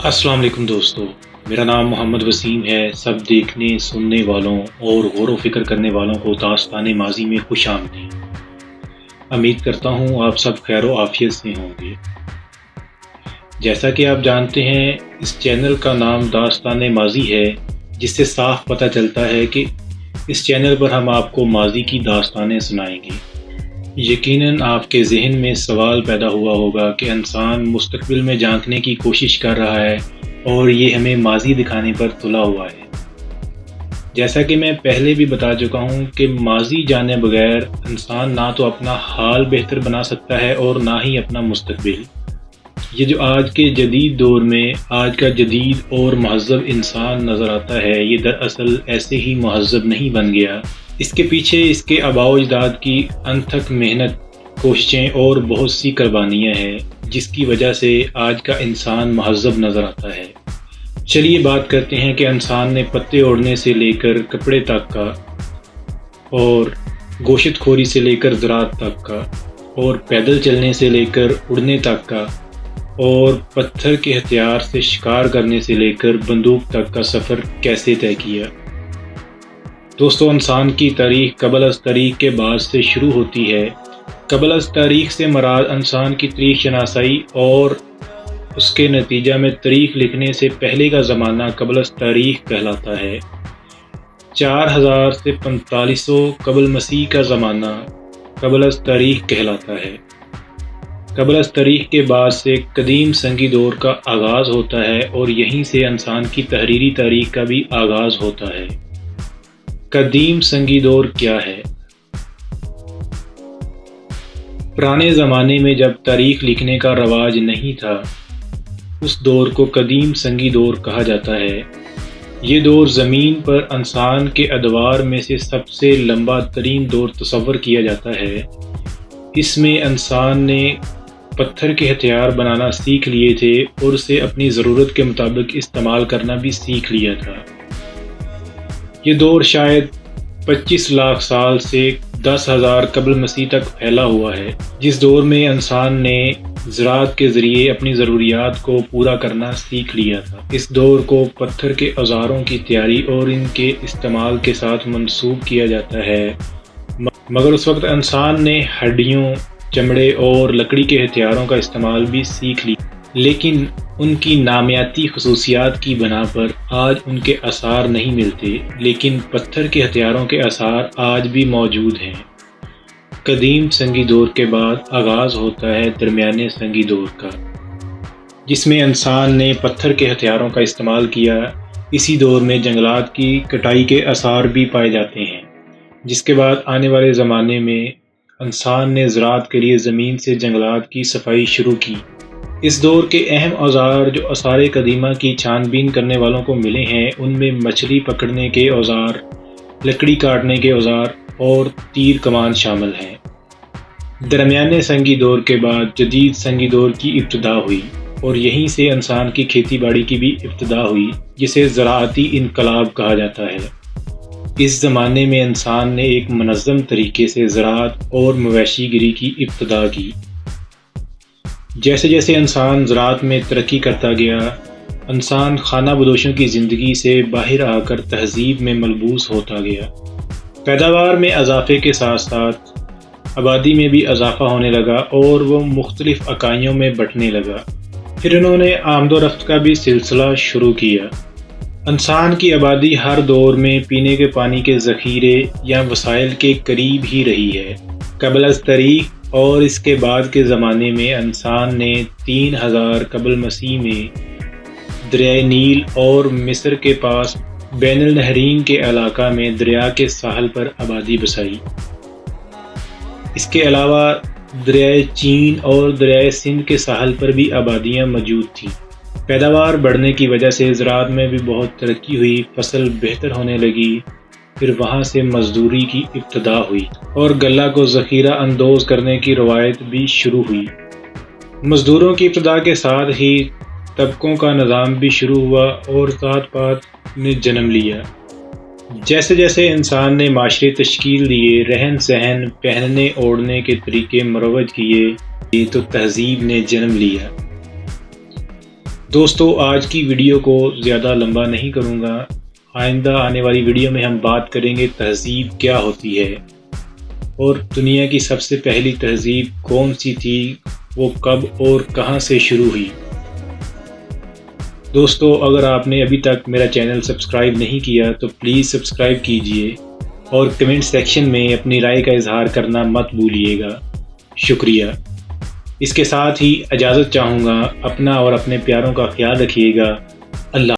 السلام علیکم دوستو، میرا نام محمد وسیم ہے۔ سب دیکھنے سننے والوں اور غور و فکر کرنے والوں کو داستان ماضی میں خوش آمدید۔ امید کرتا ہوں آپ سب خیر و عافیت سے ہوں گے۔ جیسا کہ آپ جانتے ہیں، اس چینل کا نام داستان ماضی ہے، جس سے صاف پتہ چلتا ہے کہ اس چینل پر ہم آپ کو ماضی کی داستانیں سنائیں گے۔ یقیناً آپ کے ذہن میں سوال پیدا ہوا ہوگا کہ انسان مستقبل میں جھانکنے کی کوشش کر رہا ہے اور یہ ہمیں ماضی دکھانے پر تلا ہوا ہے۔ جیسا کہ میں پہلے بھی بتا چکا ہوں کہ ماضی جانے بغیر انسان نہ تو اپنا حال بہتر بنا سکتا ہے اور نہ ہی اپنا مستقبل۔ یہ جو آج کے جدید دور میں آج کا جدید اور مہذب انسان نظر آتا ہے، یہ دراصل ایسے ہی مہذب نہیں بن گیا۔ اس کے پیچھے اس کے آباء و اجداد کی انتھک محنت، کوششیں اور بہت سی قربانیاں ہیں، جس کی وجہ سے آج کا انسان مہذب نظر آتا ہے۔ چلیے بات کرتے ہیں کہ انسان نے پتے اوڑھنے سے لے کر کپڑے تک کا، اور گوشت خوری سے لے کر زراعت تک کا، اور پیدل چلنے سے لے کر اڑنے تک کا، اور پتھر کے ہتھیار سے شکار کرنے سے لے کر بندوق تک کا سفر کیسے طے کیا۔ دوستو، انسان کی تاریخ قبل از تاریخ کے بعد سے شروع ہوتی ہے۔ قبل از تاریخ سے مراد انسان کی تاریخ شناسائی اور اس کے نتیجہ میں تاریخ لکھنے سے پہلے کا زمانہ قبل از تاریخ کہلاتا ہے۔ 4000 سے 4500 قبل مسیح کا زمانہ قبل از تاریخ کہلاتا ہے۔ قبل از تاریخ کے بعد سے قدیم سنگی دور کا آغاز ہوتا ہے اور یہیں سے انسان کی تحریری تاریخ کا بھی آغاز ہوتا ہے۔ قدیم سنگی دور کیا ہے؟ پرانے زمانے میں جب تاریخ لکھنے کا رواج نہیں تھا، اس دور کو قدیم سنگی دور کہا جاتا ہے۔ یہ دور زمین پر انسان کے ادوار میں سے سب سے لمبا ترین دور تصور کیا جاتا ہے۔ اس میں انسان نے پتھر کے ہتھیار بنانا سیکھ لیے تھے اور اسے اپنی ضرورت کے مطابق استعمال کرنا بھی سیکھ لیا تھا۔ یہ دور شاید 25 لاکھ سال سے 10,000 قبل مسیح تک پھیلا ہوا ہے، جس دور میں انسان نے زراعت کے ذریعے اپنی ضروریات کو پورا کرنا سیکھ لیا تھا۔ اس دور کو پتھر کے اوزاروں کی تیاری اور ان کے استعمال کے ساتھ منسوب کیا جاتا ہے، مگر اس وقت انسان نے ہڈیوں، چمڑے اور لکڑی کے ہتھیاروں کا استعمال بھی سیکھ لی، لیکن ان کی نامیاتی خصوصیات کی بنا پر آج ان کے آثار نہیں ملتے، لیکن پتھر کے ہتھیاروں کے آثار آج بھی موجود ہیں۔ قدیم سنگی دور کے بعد آغاز ہوتا ہے درمیانے سنگی دور کا، جس میں انسان نے پتھر کے ہتھیاروں کا استعمال کیا۔ اسی دور میں جنگلات کی کٹائی کے آثار بھی پائے جاتے ہیں، جس کے بعد آنے والے زمانے میں انسان نے زراعت کے لیے زمین سے جنگلات کی صفائی شروع کی۔ اس دور کے اہم اوزار جو آثار قدیمہ کی چھان بین کرنے والوں کو ملے ہیں، ان میں مچھلی پکڑنے کے اوزار، لکڑی کاٹنے کے اوزار اور تیر کمان شامل ہیں۔ درمیانے سنگی دور کے بعد جدید سنگی دور کی ابتدا ہوئی اور یہیں سے انسان کی کھیتی باڑی کی بھی ابتدا ہوئی، جسے زراعتی انقلاب کہا جاتا ہے۔ اس زمانے میں انسان نے ایک منظم طریقے سے زراعت اور مویشی گیری کی ابتدا کی۔ جیسے جیسے انسان زراعت میں ترقی کرتا گیا، انسان خانہ بدوشوں کی زندگی سے باہر آ کر تہذیب میں ملبوس ہوتا گیا۔ پیداوار میں اضافے کے ساتھ ساتھ آبادی میں بھی اضافہ ہونے لگا اور وہ مختلف اکائیوں میں بٹنے لگا۔ پھر انہوں نے آمد و رفت کا بھی سلسلہ شروع کیا۔ انسان کی آبادی ہر دور میں پینے کے پانی کے ذخیرے یا وسائل کے قریب ہی رہی ہے۔ قبل از تاریخ اور اس کے بعد کے زمانے میں انسان نے 3000 قبل مسیح میں دریائے نیل اور مصر کے پاس بین النہرین کے علاقہ میں دریا کے ساحل پر آبادی بسائی۔ اس کے علاوہ دریائے چین اور دریائے سندھ کے ساحل پر بھی آبادیاں موجود تھیں۔ پیداوار بڑھنے کی وجہ سے زراعت میں بھی بہت ترقی ہوئی، فصل بہتر ہونے لگی۔ پھر وہاں سے مزدوری کی ابتدا ہوئی اور غلہ کو ذخیرہ اندوز کرنے کی روایت بھی شروع ہوئی۔ مزدوروں کی ابتدا کے ساتھ ہی طبقوں کا نظام بھی شروع ہوا اور ذات پات نے جنم لیا۔ جیسے جیسے انسان نے معاشرے تشکیل دیے، رہن سہن، پہننے اوڑھنے کے طریقے مروج کیے، تو تہذیب نے جنم لیا۔ دوستو آج کی ویڈیو کو زیادہ لمبا نہیں کروں گا۔ آئندہ آنے والی ویڈیو میں ہم بات کریں گے تہذیب کیا ہوتی ہے اور دنیا کی سب سے پہلی تہذیب کون سی تھی، وہ کب اور کہاں سے شروع ہوئی۔ دوستو اگر آپ نے ابھی تک میرا چینل سبسکرائب نہیں کیا تو پلیز سبسکرائب کیجئے اور کمنٹ سیکشن میں اپنی رائے کا اظہار کرنا مت بھولیے گا۔ شکریہ۔ اس کے ساتھ ہی اجازت چاہوں گا، اپنا اور اپنے پیاروں کا خیال رکھیے گا۔ اللہ